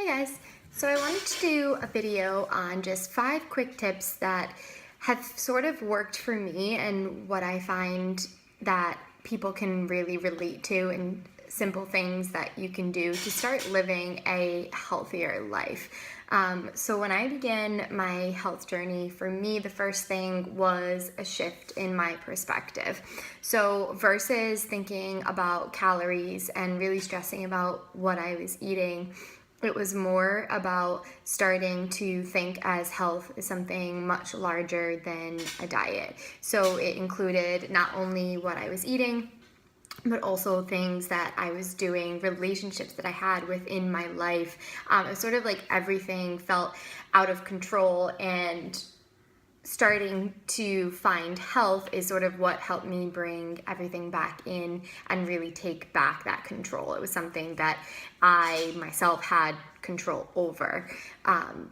Hi guys! So I wanted to do a video on just 5 quick tips that have sort of worked for me and what I find that people can really relate to, and simple things that you can do to start living a healthier life. So when I began my health journey, for me, the first thing was a shift in my perspective. So versus thinking about calories and really stressing about what I was eating, it was more about starting to think as health is something much larger than a diet. So it included not only what I was eating, but also things that I was doing, relationships that I had within my life. It was sort of like everything felt out of control, and starting to find health is sort of what helped me bring everything back in and really take back that control. It was something that I myself had control over.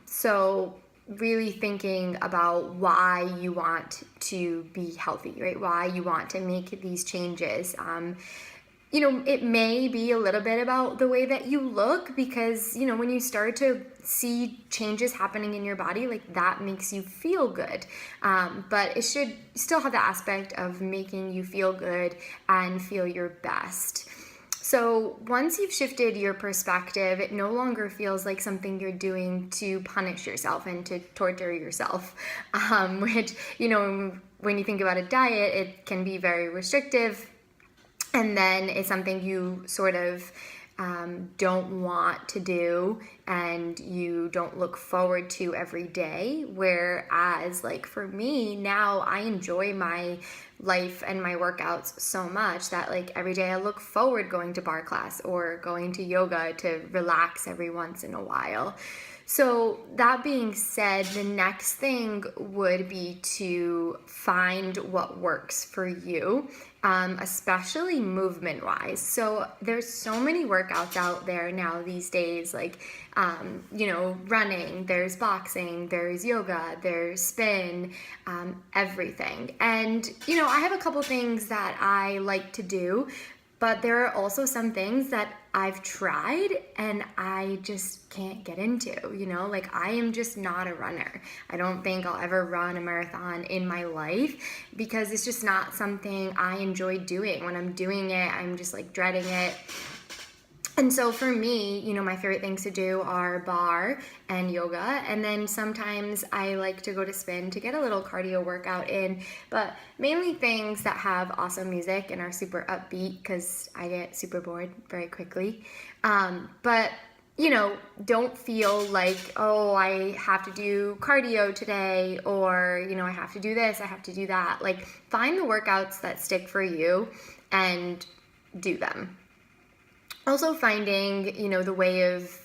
So really thinking about why you want to be healthy, right? Why you want to make these changes. It may be a little bit about the way that you look, because, when you start to see changes happening in your body, like that makes you feel good. But it should still have the aspect of making you feel good and feel your best. So once you've shifted your perspective, it no longer feels like something you're doing to punish yourself and to torture yourself, which, when you think about a diet, it can be very restrictive. And then it's something you sort of don't want to do and you don't look forward to every day. Whereas, like for me, now I enjoy my life and my workouts so much that like every day I look forward going to barre class or going to yoga to relax every once in a while. So that being said, the next thing would be to find what works for you, especially movement-wise. So there's so many workouts out there now these days, like, running, there's boxing, there's yoga, there's spin, everything. And, I have a couple things that I like to do, but there are also some things that I've tried and I just can't get into, like I am just not a runner. I don't think I'll ever run a marathon in my life because it's just not something I enjoy doing. When I'm doing it, I'm just like dreading it. And so for me, my favorite things to do are barre and yoga. And then sometimes I like to go to spin to get a little cardio workout in, but mainly things that have awesome music and are super upbeat because I get super bored very quickly. But don't feel like, oh, I have to do cardio today, or, I have to do this, I have to do that. Like, find the workouts that stick for you and do them. Also finding, the way of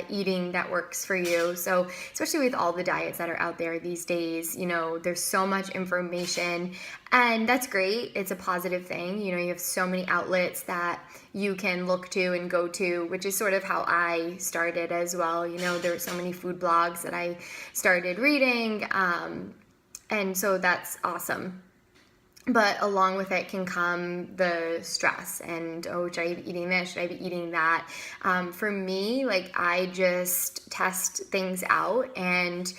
eating that works for you. So especially with all the diets that are out there these days, there's so much information, and that's great. It's a positive thing. You have so many outlets that you can look to and go to, which is sort of how I started as well. There were so many food blogs that I started reading, and so that's awesome. But along with it can come the stress and, oh, should I be eating this? Should I be eating that? For me, like I just test things out, and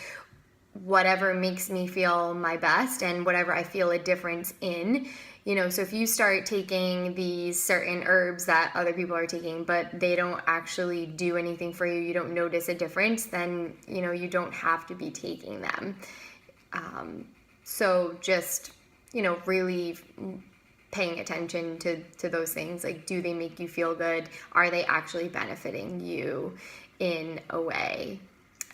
whatever makes me feel my best and whatever I feel a difference in, so if you start taking these certain herbs that other people are taking, but they don't actually do anything for you, you don't notice a difference, then, you don't have to be taking them. So just really paying attention to those things. Like, do they make you feel good? Are they actually benefiting you in a way?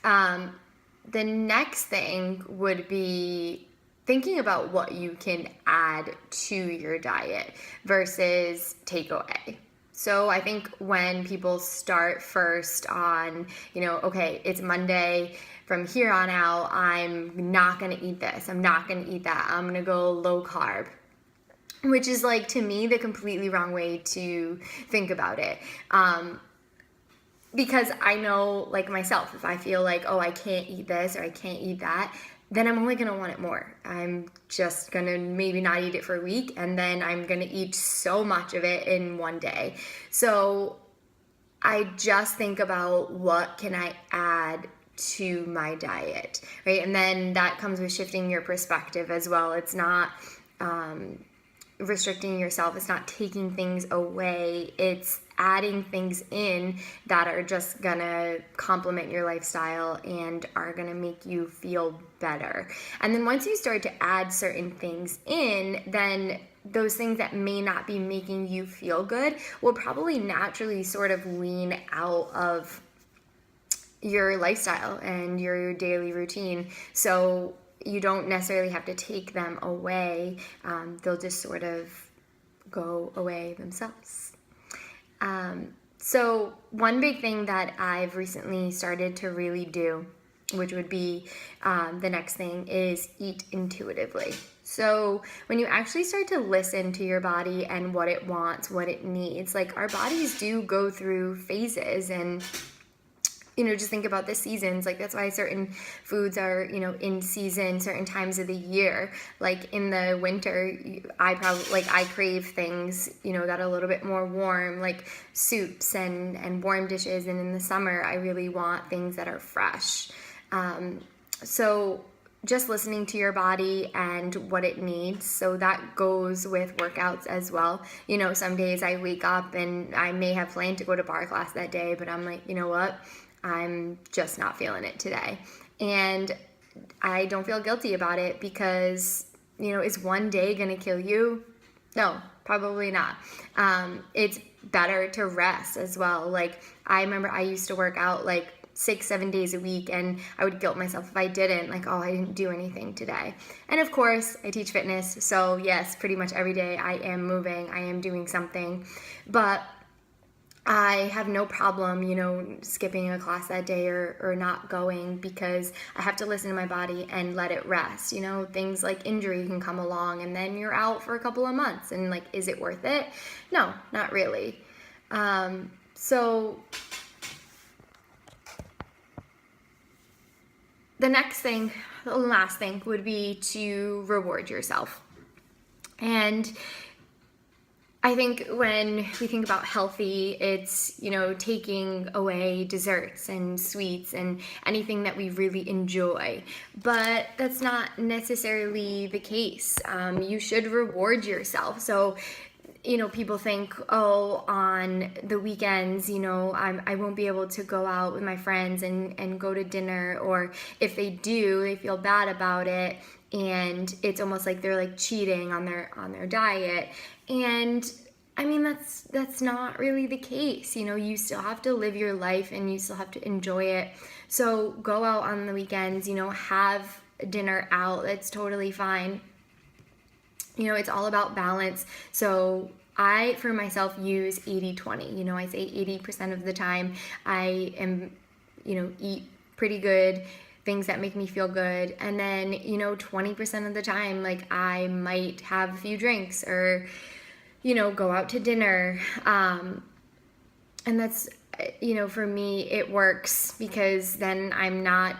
The next thing would be thinking about what you can add to your diet versus take away. So I think when people start first on, okay, it's Monday, from here on out, I'm not going to eat this, I'm not going to eat that, I'm going to go low carb, which is like, to me, the completely wrong way to think about it. Because I know, like myself, if I feel like, oh, I can't eat this or I can't eat that, then I'm only going to want it more. I'm just going to maybe not eat it for a week, and then I'm going to eat so much of it in one day. So I just think about what can I add to my diet, right? And then that comes with shifting your perspective as well. It's not restricting yourself, it's not taking things away, it's adding things in that are just gonna complement your lifestyle and are gonna make you feel better. And then once you start to add certain things in, then those things that may not be making you feel good will probably naturally sort of wean out of your lifestyle and your daily routine. So you don't necessarily have to take them away. They'll just sort of go away themselves. So one big thing that I've recently started to really do, which would be the next thing, is eat intuitively. So when you actually start to listen to your body and what it wants, what it needs, like our bodies do go through phases, and just think about the seasons. Like that's why certain foods are, in season, certain times of the year. Like in the winter, I crave things, that are a little bit more warm, like soups and warm dishes. And in the summer, I really want things that are fresh. So just listening to your body and what it needs. So that goes with workouts as well. Some days I wake up and I may have planned to go to bar class that day, but I'm like, you know what? I'm just not feeling it today. And I don't feel guilty about it because, is one day going to kill you? No, probably not. It's better to rest as well. Like I remember I used to work out like 6-7 days a week, and I would guilt myself if I didn't, like, oh, I didn't do anything today. And of course I teach fitness. So yes, pretty much every day I am moving, I am doing something, but I have no problem, skipping a class that day or not going, because I have to listen to my body and let it rest. Things like injury can come along and then you're out for a couple of months, and like, is it worth it? No, not really. So the last thing would be to reward yourself. And I think when we think about healthy, it's, taking away desserts and sweets and anything that we really enjoy. But that's not necessarily the case. You should reward yourself. So, people think, oh, on the weekends, I won't be able to go out with my friends and go to dinner. Or if they do, they feel bad about it. And it's almost like they're like cheating on their diet. And I mean, that's not really the case. You still have to live your life and you still have to enjoy it. So go out on the weekends, have dinner out. That's totally fine. It's all about balance. So I, for myself, use 80-20. I say 80% of the time I am, eat pretty good, things that make me feel good. And then, 20% of the time, like I might have a few drinks or, go out to dinner. And that's, for me, it works because then I'm not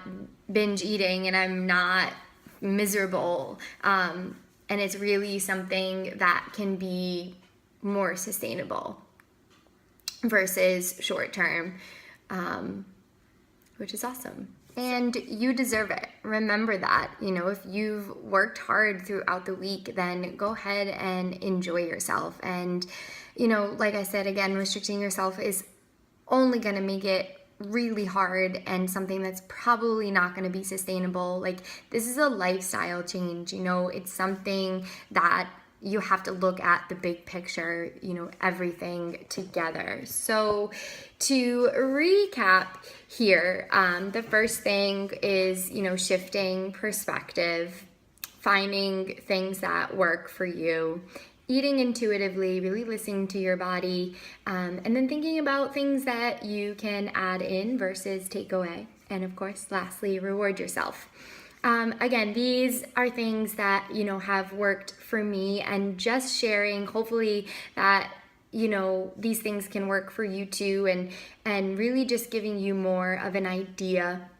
binge eating and I'm not miserable. And it's really something that can be more sustainable versus short term, which is awesome. And you deserve it. Remember that. If you've worked hard throughout the week, then go ahead and enjoy yourself. And, like I said, again, restricting yourself is only going to make it really hard and something that's probably not going to be sustainable. Like, this is a lifestyle change. It's something that you have to look at the big picture, everything together. So to recap here, the first thing is, shifting perspective, finding things that work for you, eating intuitively, really listening to your body, and then thinking about things that you can add in versus take away. And of course, lastly, reward yourself. Again, these are things that, have worked for me, and just sharing, hopefully that, these things can work for you too, and really just giving you more of an idea.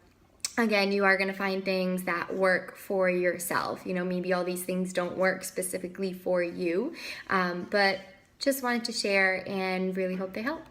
Again, you are going to find things that work for yourself. Maybe all these things don't work specifically for you, but just wanted to share and really hope they help.